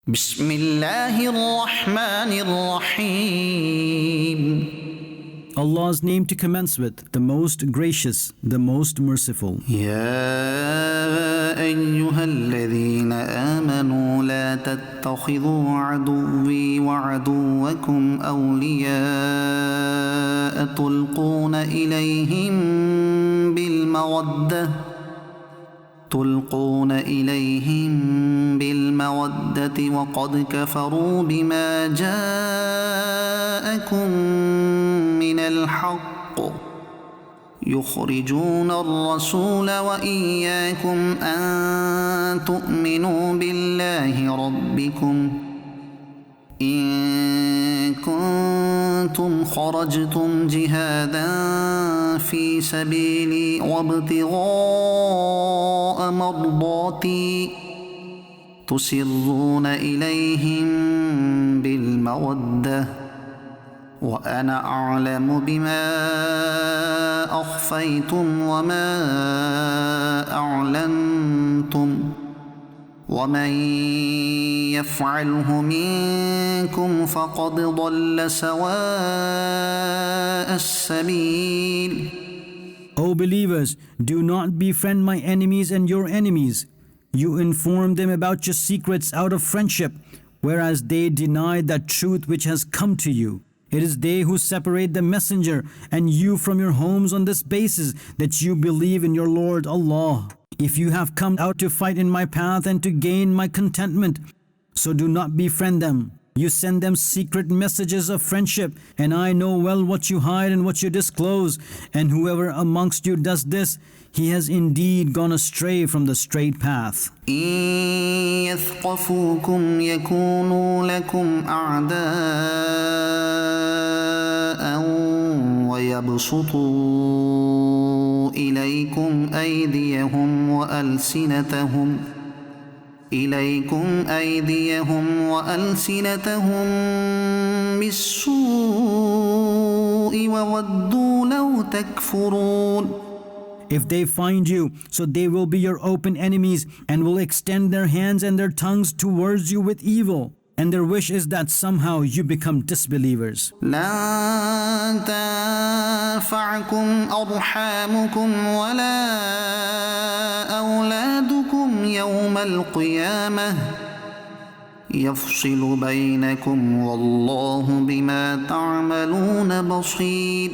بسم الله الرحمن الرحيم. Allah's name to commence with, the most gracious, the most merciful. يا أيها الذين آمنوا لا تتخذوا عدوي وعدوكم أولياء تلقون إليهم بالمودة وقد كفروا بما جاءكم من الحق يخرجون الرسول وإياكم أن تؤمنوا بالله ربكم إن كنتم خرجتم جهادا في سبيلي وابتغاء مرضاتي تسرون إليهم بالمودة وأنا أعلم بما أخفيتم وما أعلنتم ومن يفعله منكم فقد ضل سواء السبيل. O believers, do not befriend my enemies and your enemies. You inform them about your secrets out of friendship, whereas they deny that truth which has come to you. It is they who separate the messenger and you from your homes on this basis that you believe in your Lord Allah. If you have come out to fight in my path and to gain my contentment, so do not befriend them. You send them secret messages of friendship, and I know well what you hide and what you disclose. And whoever amongst you does this, he has indeed gone astray from the straight path. إن يثقفوكم يكونوا لكم أعداء ويبسطوا إليكم أيديهم وألسنتهم بالسوء وودوا لو تكفرون. If they find you, so they will be your open enemies and will extend their hands and their tongues towards you with evil. And their wish is that somehow you become disbelievers. لن تنفعكم أرحامكم ولا أولادكم يوم القيامة يفصل بينكم والله بما تعملون بصير.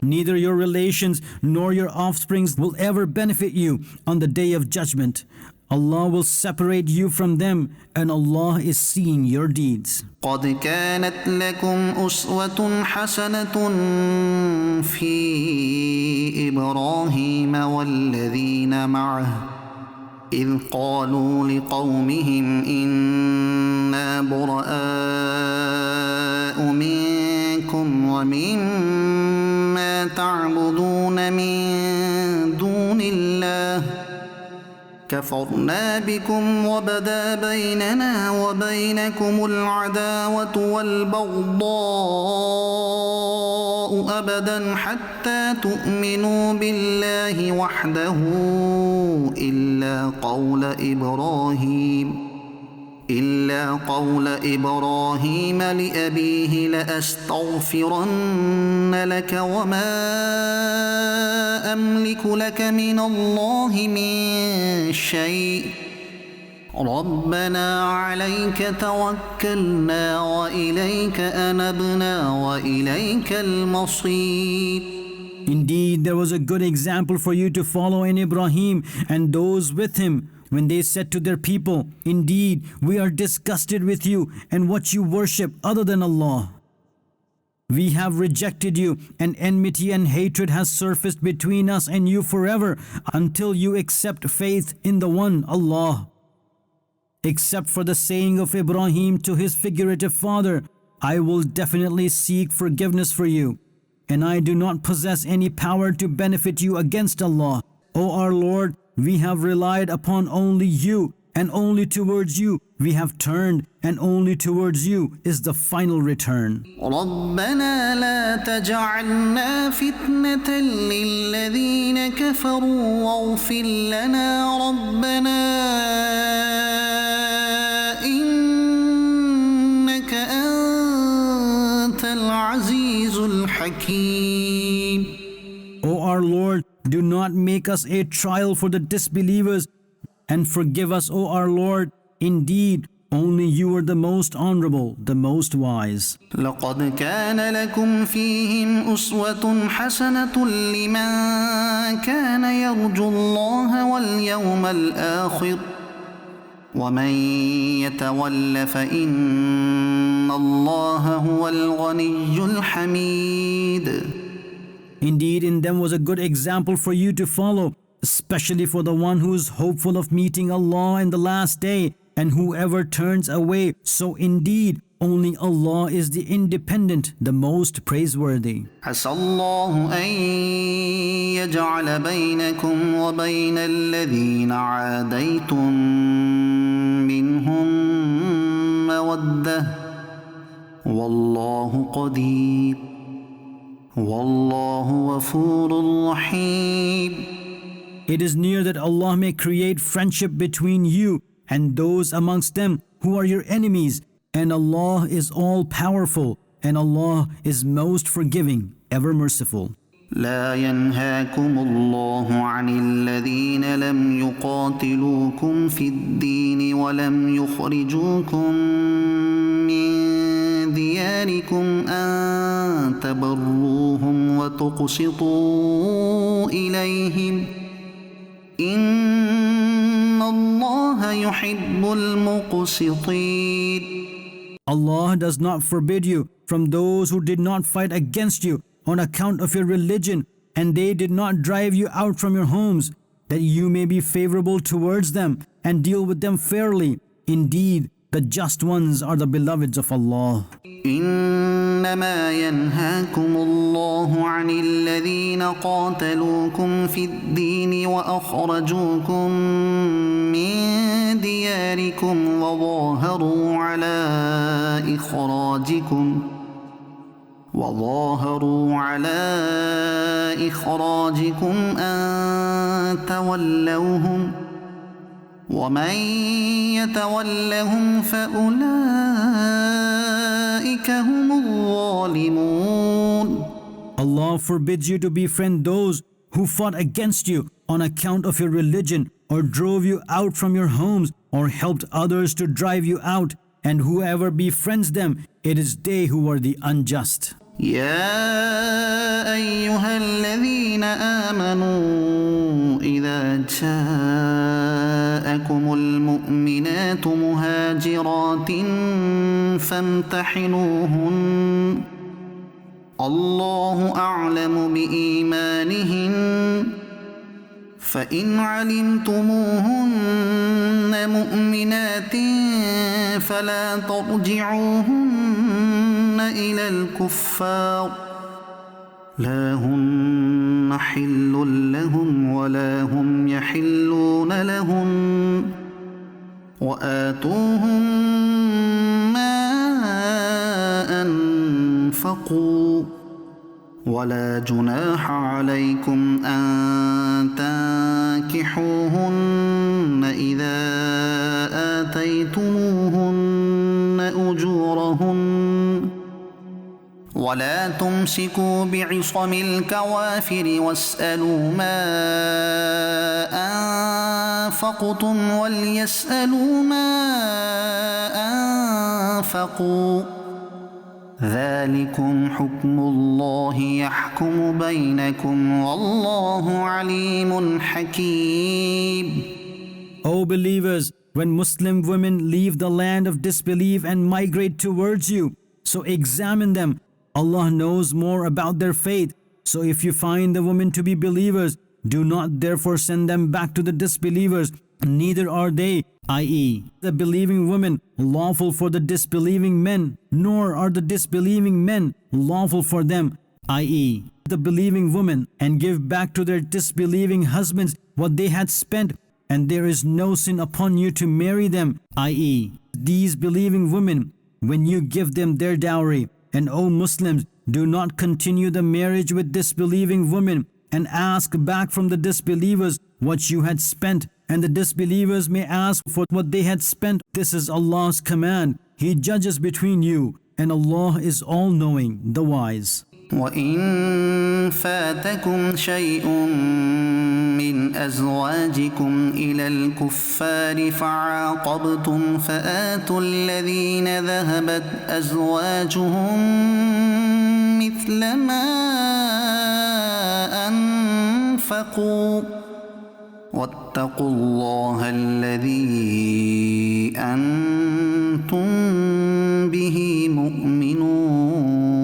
Neither your relations nor your offsprings will ever benefit you on the day of judgment. Allah will separate you from them, and Allah is seeing your deeds. قد كانت لكم أسوة حسنة في إبراهيم والذين معه إذ قالوا لقومهم إنا براء منكم ومما تعبدون من دون الله كفرنا بكم وبدا بيننا وبينكم العداوة والبغضاء أبدا حتى تؤمنوا بالله وحده إلا قول إبراهيم لأبيه لأستغفرن لك وما أملك لك من الله من شيء ربنا عليك توكلنا وإليك أنبنا وإليك المصير. Indeed, there was a good example for you to follow in Ibrahim and those with him, when they said to their people, "Indeed, we are disgusted with you and what you worship other than Allah. We have rejected you, and enmity and hatred has surfaced between us and you forever until you accept faith in the one Allah." Except for the saying of Ibrahim to his figurative father, "I will definitely seek forgiveness for you, and I do not possess any power to benefit you against Allah. O our Lord, we have relied upon only you, and only towards you we have turned, and only towards you is the final return." ربنا لا تجعلنا فتنة للذين كفروا واغفر لنا ربنا إن الحكيم. O our Lord, do not make us a trial for the disbelievers, and forgive us, O our Lord. Indeed, only you are the most honorable, the most wise. لقد كان لكم فيهم أسوة حسنة لمن كان يرجو الله واليوم الآخر ومن يتول فإن الله هو الغني الحميد. Indeed, in them was a good example for you to follow, especially for the one who is hopeful of meeting Allah in the last day, and whoever turns away. So indeed, only Allah is the independent, the most praiseworthy. عسى الله أن يجعل بينكم وبين الذين عاديتم منهم مودة والله قدير والله غفور رحيم. It is near that Allah may create friendship between you and those amongst them who are your enemies, and Allah is all-powerful, and Allah is most forgiving, ever merciful. لا ينهاكم الله عن الذين لم يقاتلوكم في الدين ولم يخرجوكم من دياركم أن تبروهم وتقسطوا إليهم إن الله يحب المقسطين. Allah does not forbid you from those who did not fight against you on account of your religion, and they did not drive you out from your homes, that you may be favorable towards them and deal with them fairly. Indeed, the just ones are the beloveds of Allah. إنما ينهاكم الله عن الذين قاتلوكم في الدين وأخرجوكم من دياركم وظاهروا على إخراجكم أن تولوهم ومن يتولهم فأولئك هم الظالمون. Allah forbids you to befriend those who fought against you on account of your religion, or drove you out from your homes, or helped others to drive you out, and whoever befriends them, it is they who are the unjust. يا أيها الذين آمنوا إذا جاءكم المؤمنات مهاجرات فامتحنوهن الله أعلم بإيمانهن فإن علمتموهن مؤمنات فلا ترجعوهن إلى الكفار لا هن حل لهم ولا هم يحلون لهم وآتوهم ما أنفقوا ولا جناح عليكم أن تنكحوهن إذا آتيتموهن أجورهن ولا تمسكوا بعصم الكوافر واسألوا ما أنفقتم وليسألوا ما أنفقوا ذلكم حكم الله يحكم بينكم والله عليم حكيم. O believers, when Muslim women leave the land of disbelief and migrate towards you, so examine them. Allah knows more about their faith. So if you find the women to be believers, do not therefore send them back to the disbelievers. Neither are they, i.e., the believing women, lawful for the disbelieving men, nor are the disbelieving men lawful for them, i.e., the believing women, and give back to their disbelieving husbands what they had spent, and there is no sin upon you to marry them, i.e., these believing women, when you give them their dowry. And O Muslims, do not continue the marriage with disbelieving women, and ask back from the disbelievers what you had spent, and the disbelievers may ask for what they had spent. This is Allah's command. He judges between you, and Allah is all-knowing, the wise. وإن فاتكم شيء من أزواجكم إلى الكفار فعاقبتم فآتوا الذين ذهبت أزواجهم مثل ما أنفقوا واتقوا الله الذي أنتم به مؤمنون.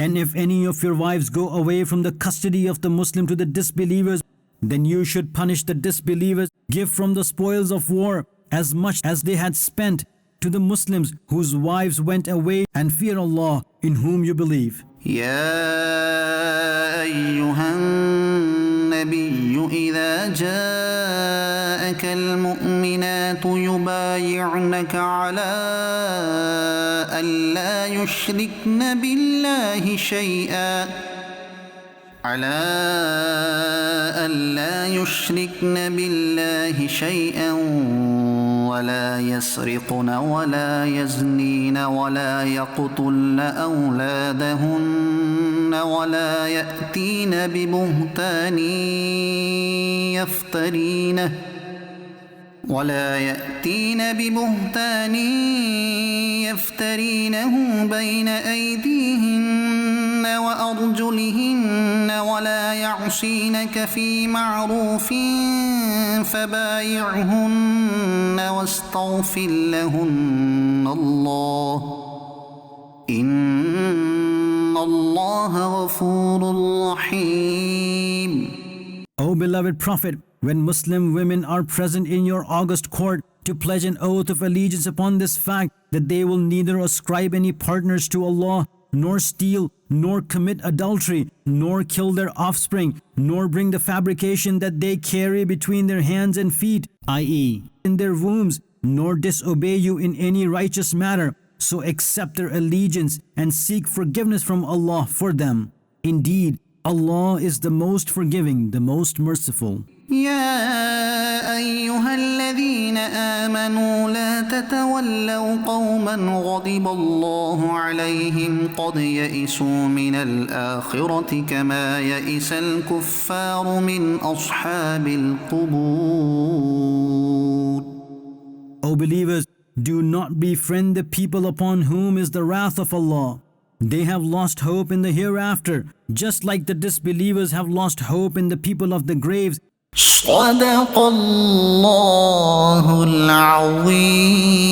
And if any of your wives go away from the custody of the Muslim to the disbelievers, then you should punish the disbelievers. Give from the spoils of war as much as they had spent to the Muslims whose wives went away, and fear Allah in whom you believe. يا أيها النبي إذا جاءك المؤمنات يبايعنك على ألا يشركن بالله شيئا ولا يسرقن ولا يزنين ولا يقتلن أولادهن ولا يأتين ببهتان يفترينه بين أيديهن وأرجلهن ولا يعصينك في معروف فبايعهن واستغفر لهن الله إن الله غفور رحيم. O beloved Prophet, when Muslim women are present in your august court to pledge an oath of allegiance upon this fact that they will neither ascribe any partners to Allah, nor steal, nor commit adultery, nor kill their offspring, nor bring the fabrication that they carry between their hands and feet, i.e., in their wombs, nor disobey you in any righteous matter, so accept their allegiance and seek forgiveness from Allah for them. Indeed, Allah is the most forgiving, the most merciful. يا أيها الذين آمنوا لا تتولوا قوما غضب الله عليهم قد يئسوا من الآخرة كما يئس الكفار من أصحاب القبور. O believers, do not befriend the people upon whom is the wrath of Allah. They have lost hope in the hereafter, just like the disbelievers have lost hope in the people of the graves. صدق الله العظيم.